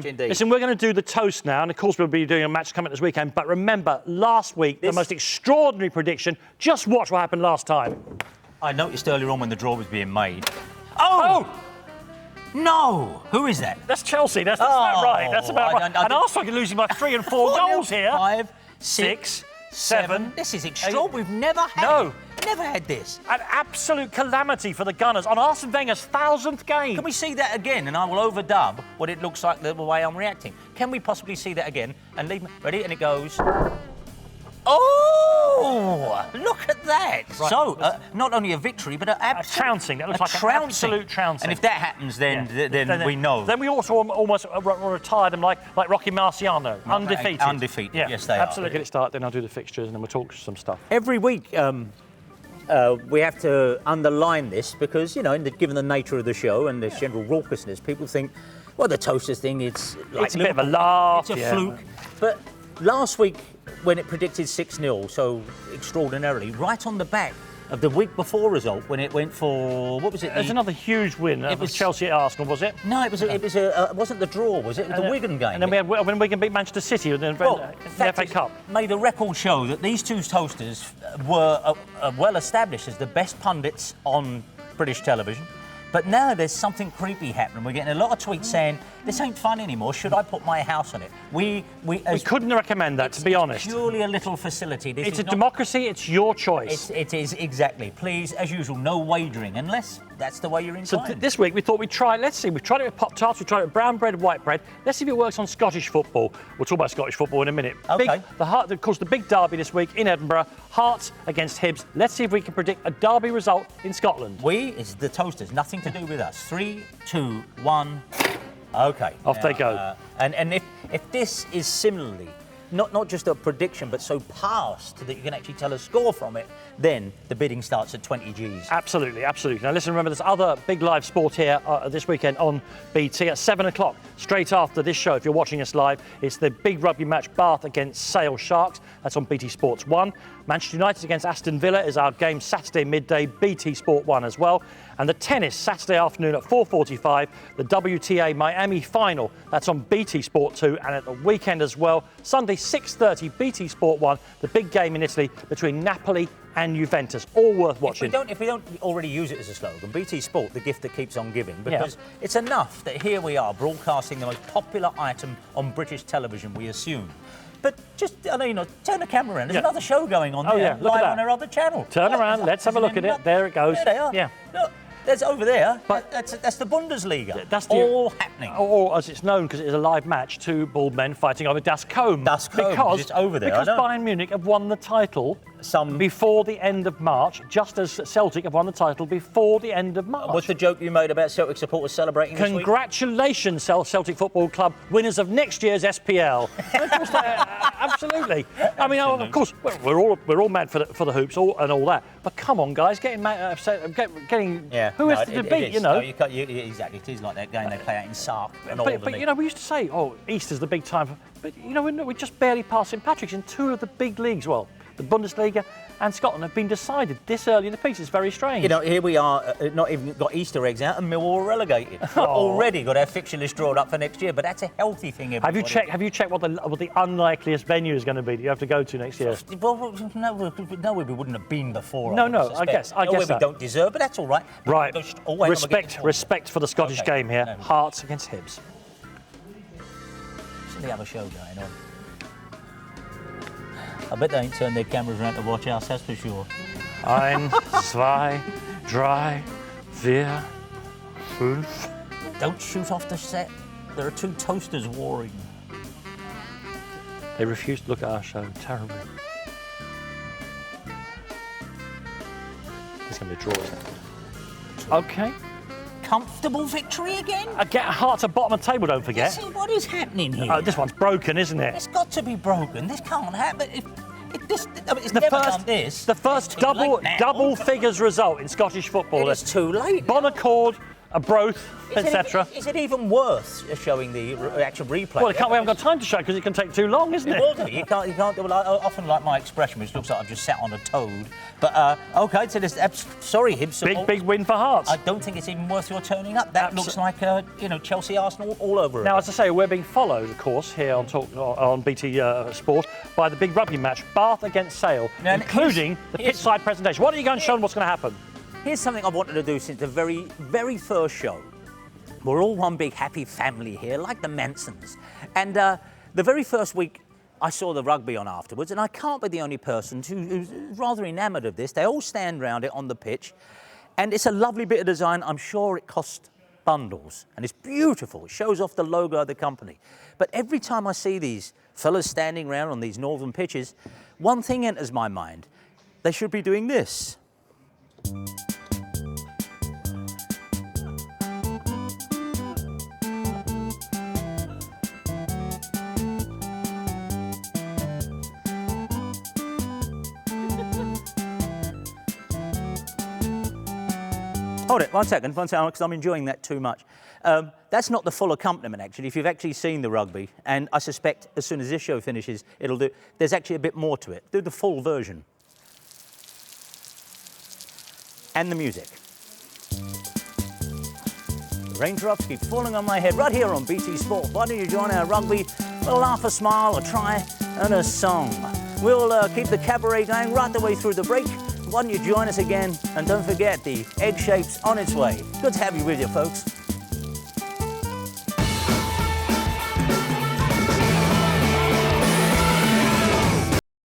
Indeed. Listen, we're going to do the toast now, and of course we'll be doing a match coming this weekend. But remember, last week, the most extraordinary prediction. Just watch what happened last time. I noticed earlier on when the draw was being made. Oh! No! Who is that? That's Chelsea. That's about right. That's about right. And Arsenal are losing by 3 and 4 goals here. 5, 6, 7. This is extraordinary. We've never had this. An absolute calamity for the Gunners on Arsene Wenger's 1000th game. Can we see that again? And I will overdub what it looks like the way I'm reacting. Can we possibly see that again? And leave me ready, and it goes. Oh, look at that! Right. So, not only a victory, but a trouncing. That looks like an absolute trouncing. And if that happens, then we know. Then we also almost retire them like Rocky Marciano, undefeated. Undefeated. Yeah, yes, they absolutely. Get it started. Then I'll do the fixtures, and then we'll talk some stuff. Every week, we have to underline this because given the nature of the show and the general raucousness, people think, well, the Toasters thing, it's a bit of a laugh. It's a fluke. But last week, when it predicted 6-0 so extraordinarily, right on the back of the week before result, when it went for, what was it? There's another huge win. It was Chelsea at Arsenal, was it? No, it wasn't the draw, was it? It was the Wigan game. And then we had when Wigan beat Manchester City in the FA Cup. May the record show that these two Toasters were well established as the best pundits on British television. But now there's something creepy happening. We're getting a lot of tweets saying, this ain't fun anymore. Should I put my house on it? We couldn't recommend that, to be honest. It's purely a little facility. It's a democracy. It's your choice. It is, exactly. Please, as usual, no wagering, unless that's the way you're inclined. So this week we thought we'd try, let's see, we've tried it with Pop-Tarts, we've tried it with brown bread, white bread. Let's see if it works on Scottish football. We'll talk about Scottish football in a minute. OK. Of course, the big derby this week in Edinburgh, Hearts against Hibs. Let's see if we can predict a derby result in Scotland. It's the Toasters, nothing to do with us. 3, 2, 1. OK. Off they go. And if this is similarly not just a prediction, but so past that you can actually tell a score from it, then the bidding starts at 20 Gs. Absolutely, absolutely. Now listen, remember there's other big live sport here this weekend on BT at 7 o'clock. Straight after this show, if you're watching us live, it's the big rugby match, Bath against Sale Sharks. That's on BT Sports 1. Manchester United against Aston Villa is our game Saturday midday, BT Sport 1 as well. And the tennis, Saturday afternoon at 4:45, the WTA Miami final. That's on BT Sport 2, and at the weekend as well, Sunday 6:30, BT Sport 1, the big game in Italy between Napoli and Juventus. All worth watching. If we don't already use it as a slogan, BT Sport, the gift that keeps on giving, because it's enough that here we are broadcasting the most popular item on British television, we assume. But just, turn the camera around. There's another show going on there, live on our other channel. Turn around, let's have a look at it. There it goes. There they are. Yeah. Look, there's over there. But that's the Bundesliga. That's all happening. Or as it's known, because it is a live match, two bald men fighting over Das Combe. Das Combe, just over there. Because Bayern Munich have won the title before the end of March, just as Celtic have won the title before the end of March. What's the joke you made about Celtic supporters celebrating this week? Congratulations, Celtic Football Club, winners of next year's SPL. Of course, absolutely. I mean, of course, we're all mad for the hoops and all that. But come on, guys, getting mad, getting who has to beat? Exactly, it is like that game they play out in Sark and all of But we used to say, Easter's the big time. But we're just barely past St Patrick's in two of the big leagues. Well, the Bundesliga and Scotland have been decided this early in the piece. It's very strange. Here we are, not even got Easter eggs out, and Millwall relegated. Already got our fixture list drawn up for next year, but that's a healthy thing. Everybody. Have you checked what the unlikeliest venue is going to be that you have to go to next year? Well, no, we wouldn't have been before. No, I guess we don't deserve, but that's all right. Right. Respect for the Scottish game here. Hearts against Hibs. It's the other show going on. I bet they ain't turned their cameras around to watch us, that's for sure. 1, 2, 3, 4, 5. Don't shoot off the set. There are two Toasters warring. They refuse to look at our show. Terrible. It's going to be a draw, isn't it? OK. Comfortable victory again? Get Hearts at bottom of the table, don't forget. See, what is happening here? This one's broken, isn't it? It's got to be broken. This can't happen. It's never done this. The first double figures result in Scottish football. It's too late. Bon accord a broth, etc. Is it even worth showing the actual replay? Well, we haven't got time to show because it can take too long, isn't it? It will do. You can't do it. I often like my expression, which looks like I've just sat on a toad. But, OK, so this... sorry, Hibs. Big win for Hearts. I don't think it's even worth your turning up. That looks like, Chelsea, Arsenal all over it. Now, as I say, we're being followed, of course, here on BT Sport by the big rugby match, Bath against Sale, including the pitch-side presentation. Why don't you go and show them what's going to happen? Here's something I've wanted to do since the very, very first show. We're all one big happy family here, like the Mansons. And the very first week, I saw the rugby on afterwards, and I can't be the only person who's rather enamoured of this. They all stand round it on the pitch, and it's a lovely bit of design. I'm sure it cost bundles, and it's beautiful. It shows off the logo of the company. But every time I see these fellas standing round on these northern pitches, one thing enters my mind. They should be doing this. Hold it, one second, because I'm enjoying that too much. That's not the full accompaniment, actually, if you've actually seen the rugby, and I suspect as soon as this show finishes, there's actually a bit more to it. Do the full version. And the music. The raindrops keep falling on my head right here on BT Sport. Why don't you join our rugby? A laugh, a smile, a try, and a song. We'll keep the cabaret going right the way through the break. Why don't you join us again? And don't forget, the egg shape's on its way. Good to have you with you, folks.